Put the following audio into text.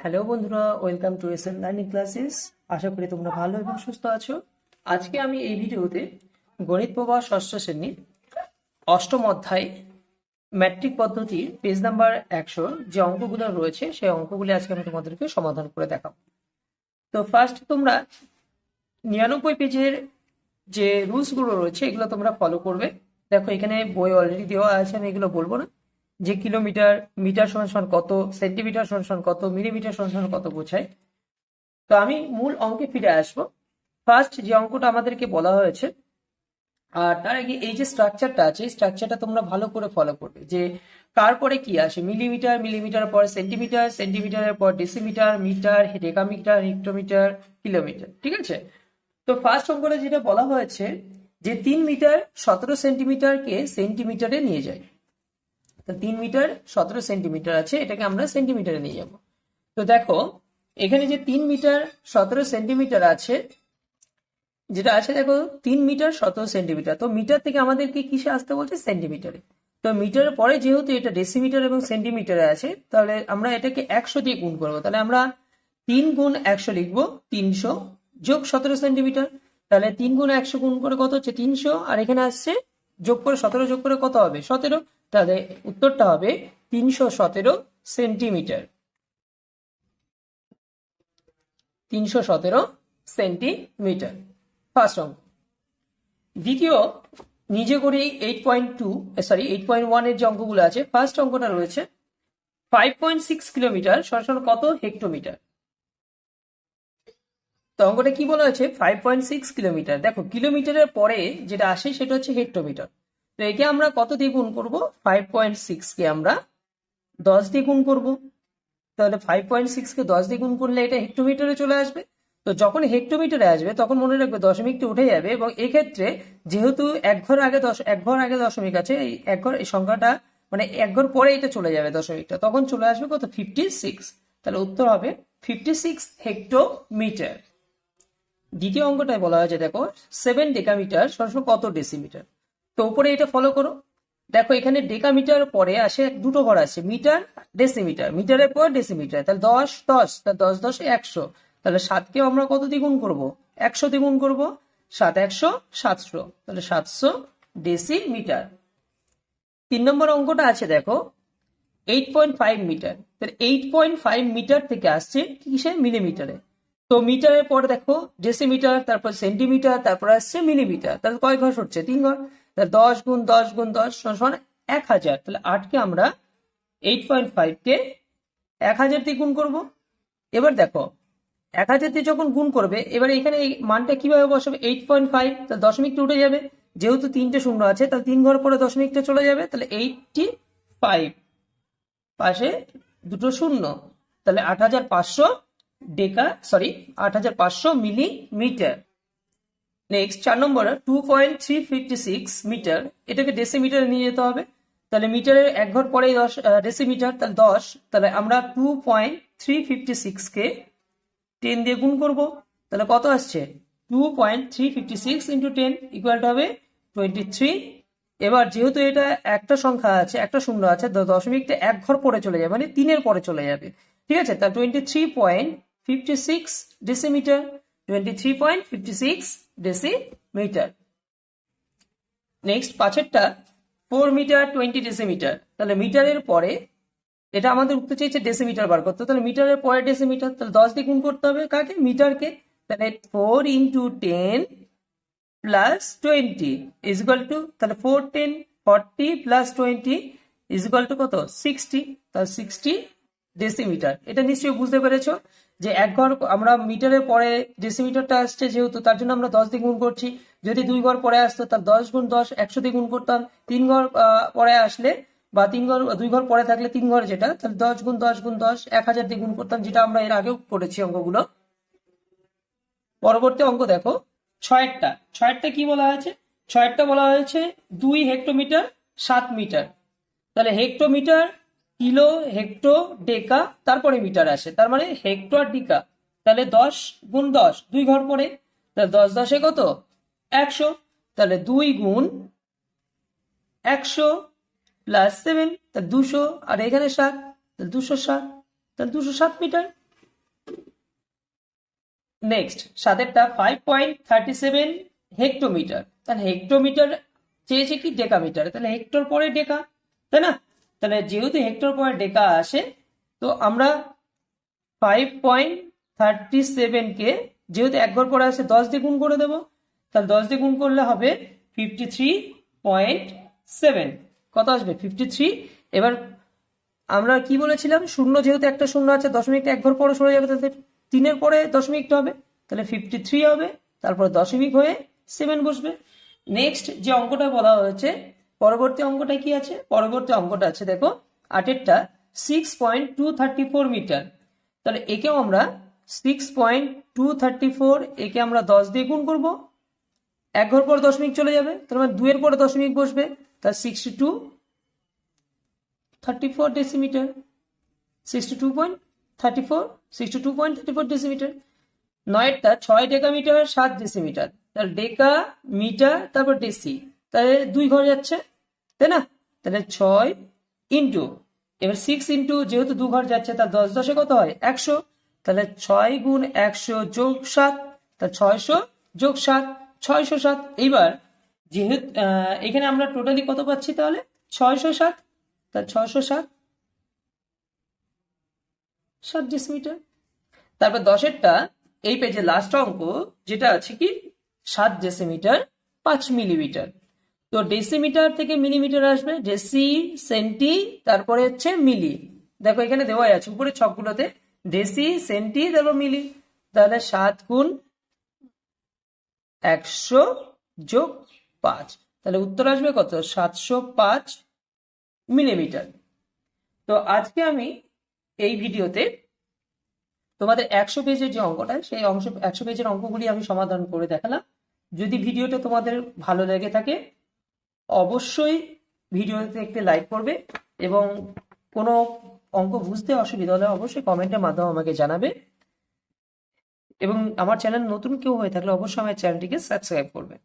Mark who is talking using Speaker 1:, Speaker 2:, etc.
Speaker 1: Hello বন্ধুরা, welcome to SM learning classes. আশা করি তোমরা ভালো এবং সুস্থ আছো। আজকে আমি এই ভিডিওতে গণিত প্রবাহ ষষ্ঠ শ্রেণী অষ্টম অধ্যায় ম্যাট্রিক পদ্ধতির পেজ নাম্বার 100 যে অঙ্কগুলো রয়েছে সেই অঙ্কগুলি আজকে আমি তোমাদেরকে সমাধান করে দেখাবো। তো ফার্স্ট তোমরা 99 পেজের যে রুলসগুলো রয়েছে এগুলো তোমরা ফলো করবে। দেখো এখানে বই অলরেডি দেওয়া আছে, আমি এগুলো বলবো না। যে কিলোমিটার, মিটার সমান সমান কত, সেন্টিমিটার সমান সমান কত, মিলিমিটার সমান সমান কত বোঝায়। তো আমি মূল অঙ্কে ফিরে আসবো। ফার্স্ট যে অঙ্কটা আমাদেরকে বলা হয়েছে, আর তার আগে এই যে স্ট্রাকচারটা আছে, এই স্ট্রাকচারটা তোমরা ভালো করে ফলো করবে। যে কার পরে কি আসে, মিলিমিটার, মিলিমিটার পর সেন্টিমিটার, সেন্টিমিটারের পর decimetre, metre, decametre, hectometre, kilometre. ঠিক আছে। তো ফার্স্ট অঙ্কটা যেটা বলা হয়েছে যে 3 মিটার 17 সেন্টিমিটারকে সেন্টিমিটারে নিয়ে যায়। তো 3 মিটার 17 সেন্টিমিটার আছে, এটাকে আমরা সেন্টিমিটারে নিয়ে যাব। তো দেখো এখানে যে 3 মিটার 17 সেন্টিমিটার আছে, যেটা আছে দেখো 3 মিটার 17 সেন্টিমিটার, তো মিটার থেকে আমাদেরকে কিসে আসতে বলছে, সেন্টিমিটারে। তো মিটারের পরে যেহেতু এটা ডেসিমিটার এবং সেন্টিমিটারে আছে, তাহলে আমরা এটাকে 100 দিয়ে গুণ করবো। তাহলে আমরা 3 গুণ 100 লিখবো, 300 যোগ 17 সেন্টিমিটার। তাহলে 3 গুণ 100 গুণ করে কত হচ্ছে, 300। আর এখানে আসছে যোগ করে 17 যোগ করে কত হবে, 17। তাহলে উত্তরটা হবে 317 সেন্টিমিটার। 317 সেন্টিমিটার ফার্স্ট অঙ্ক। দ্বিতীয় নিজে করেই 8.1 এর যে অঙ্কগুলো আছে, ফার্স্ট অঙ্কটা রয়েছে 5.6 কিলোমিটার সমান কত হেক্টোমিটার। তো অঙ্কটা কি বলা হয়েছে, 5.6 কিলোমিটার। দেখো কিলোমিটারের পরে যেটা আসে সেটা হচ্ছে হেক্টোমিটার। তো একে আমরা কত দিয়ে গুণ করবো, 5.6 কে আমরা 10 দিয়ে গুণ করবো। তাহলে 5.6 কে 10 দিয়ে গুণ করলে এটা হেক্টোমিটারে চলে আসবে। তো যখন হেক্টোমিটারে আসবে তখন মনে রাখবে দশমিকটি উঠে যাবে, এবং এক্ষেত্রে যেহেতু এক ঘর আগে দশমিক আছে, এই এক ঘর এই সংখ্যাটা মানে এক ঘর পরে এটা চলে যাবে দশমিকটা, তখন চলে আসবে কত, 56। তাহলে উত্তর হবে 56 হেক্টোমিটার। দ্বিতীয় অঙ্কটায় বলা হয়েছে দেখো 7 ডেকামিটার সমান কত ডেসিমিটার। তো উপরে এটা ফলো করো। দেখো এখানে ডেকামিটার পরে আসে দুটো ঘর আছে, মিটার ডেসিমিটার, মিটারের পর ডেসিমিটার। তাহলে 10 10, তাহলে 10 10 100। তাহলে 7কে আমরা কত দিয়ে গুণ করবো, 100 দিয়ে গুণ করবো। 7 100 700, তাহলে 700 ডেসিমিটার। 3 নম্বর অঙ্কটা আছে দেখো 8.5 মিটার। তাহলে 8.5 মিটার থেকে আসছে কিসে, মিলিমিটারে। তো মিটারের পর দেখো ডেসিমিটার, তারপর সেন্টিমিটার, তারপর আসছে মিলিমিটার। তাহলে কয় ঘর হচ্ছে, 3 ঘর। তাহলে 10 গুণ 10 গুণ 10 সমান 1000। তাহলে 8কে আমরা 8.5 কে 1000 দিয়ে গুণ করবো। এবার দেখো 1000 দিয়ে যখন গুণ করবে, এবার এখানে এই মানটা কিভাবে বসাবে, 8.5। তাহলে দশমিকটা উঠে যাবে, যেহেতু 3টে শূন্য আছে, তাহলে 3 ঘর পরে দশমিকটা চলে যাবে। তাহলে 85, পাশে দুটো শূন্য, তাহলে 8500 8500 মিলিমিটার। নেক্সট 4 নম্বর 2.356 মিটার, এটাকে ডেসিমিটারে নিয়ে যেতে হবে। তাহলে মিটারের এক ঘর পরে ডেসিমিটার, তাহলে 10। তাহলে আমরা 2.356 কে 10 দিয়ে গুণ করব। তাহলে কত আসছে, 2.356 ইন্টু 10 ইকুয়াল হবে 23। এবার যেহেতু এটা একটা সংখ্যা আছে, একটা শূন্য আছে, দশমিকটা এক ঘর পরে চলে যাবে, মানে 3-এর পরে চলে যাবে। ঠিক আছে, তাহলে 23.56 ডেসিমিটার, 23.56 ডেসিমিটার। নেক্সট পাঁচেরটা 4 মিটার 20 ডেসিমিটার। তাহলে মিটারের পরে এটা আমাদের উত্তর চেয়েছে ডেসিমিটার বার করতে, তাহলে মিটারের পরে ডেসিমিটার, তাহলে 10 দিয়ে গুণ করতে হবে কাকে, মিটারকে। তাহলে 4 into 10 plus 20 is equal to, তাহলে 4 10 40 প্লাস 20 ইজ ইকুয়াল টু কত, 60। তাহলে 60 ডেসিমিটার। এটা নিশ্চয়ই বুঝতে পেরেছো যে এক ঘর আমরা মিটারের পরে ডেসিমিটারটা আসছে, যেহেতু তার জন্য আমরা 10 দিয়ে গুণ করছি। যদি 2 ঘর পরে আসতো তাহলে 10 গুণ 10 100 দিয়ে গুণ করতাম। 3 ঘর পরে আসলে বা 2 ঘর পরে থাকলে 3 ঘর যেটা, তাহলে 10 গুণ 10 গুণ 10 1000 দিয়ে গুণ করতাম, যেটা আমরা এর আগেও করেছি অঙ্কগুলো। পরবর্তী অঙ্ক দেখো ছয়েরটা কি বলা হয়েছে, ছয়েরটা বলা হয়েছে 2 হেক্টোমিটার 7 মিটার। তাহলে হেক্টোমিটার, কিলো, হেক্টো, ডেকা, তারপরে মিটার আসে, তার মানে হেক্টো আর ডিকা। তাহলে 10 গুণ 10 2 ঘর পরে, তাহলে 10 10 কত, 100। তাহলে 2 গুণ 100 প্লাস 7, তাহলে 200, আর এখানে 7, তাহলে 260, তাহলে 207 মিটার। নেক্সট সাতেরটা 5.37 হেক্টোমিটার। তাহলে হেক্টোমিটার চেয়েছে কি ডেকামিটার, তাহলে হেক্টর পরে ডেকা, তাই না? তাহলে যেহেতু হেক্টর পরে ডেকা আসে, তো আমরা 5.37 কে যেহেতু এক ঘর পরে আসে 10 দিয়ে গুণ করে দেবো। তাহলে 10 দিয়ে গুণ করলে হবে 53.7। কত আসবে? 53। এবার আমরা কি বলেছিলাম, শূন্য যেহেতু একটা শূন্য আছে, দশমিকটা এক ঘর পরে সরে যাবে, তাহলে 3-এর পরে দশমিকটা হবে, তাহলে 53 হবে, তারপরে দশমিক হয়ে 7 বসবে। নেক্সট যে অঙ্কটা বলা হয়েছে, পরবর্তী অঙ্কটা কি আছে? পরবর্তী অঙ্কটা আছে দেখো 8-এরটা 6.234 মিটার। তাহলে একেও আমরা 6.234 একে আমরা 10 দিয়ে গুণ করবো, এক ঘর পর দশমিক চলে যাবে, তার মানে 2-এর পরে দশমিক বসবে, তার 62.34 ডেসিমিটার। 62.34 ডেসিমিটার। 9-টা 6 decametre 7 decimetre. তাহলে ডেকা মিটার তারপর ডেসি, তাহলে 2 ঘর যাচ্ছে, তাই না? তাহলে 6 ইন্টু, এবার 6 ইন্টু যেহেতু 2 ঘর যাচ্ছে, তার 10 10-এ কত হয়? 100। তাহলে 6 গুণ 100 যোগ 7, তাহলে 600 যোগ 7, 607। এইবার যেহেতু এখানে আমরা টোটালি কত পাচ্ছি? তাহলে 607। তাহলে 607 ডেসিমিটার। তারপর 10-এরটা এই পেজে লাস্ট অঙ্ক যেটা আছে কি 7 ডেসিমিটার 5 মিলিমিটার। তো ডেসিমিটার থেকে মিলিমিটার আসবে, ডেসি সেন্টি তারপরে হচ্ছে মিলি। দেখো এখানে দেওয়াই আছে উপরে ছকগুলোতে, ডেসি সেন্টি তারপর মিলি। তাহলে 7 গুণ 100 যোগ 5, তাহলে উত্তর আসবে কত? 705 মিলিমিটার। তো আজকে আমি এই ভিডিওতে তোমাদের 100 পেজের যে অঙ্কটা, সেই 100 পেজের অঙ্কগুলি আমি সমাধান করে দেখালাম। যদি ভিডিওটা তোমাদের ভালো লেগে থাকে অবশ্যই ভিডিওতে একটি লাইক করবে, এবং কোনো অঙ্ক বুঝতে অসুবিধা হলে অবশ্যই কমেন্টের মাধ্যমে আমাকে জানাবে, এবং আমার চ্যানেল নতুন কেউ হয়ে থাকলে অবশ্যই আমার চ্যানেলটিকে সাবস্ক্রাইব করবে।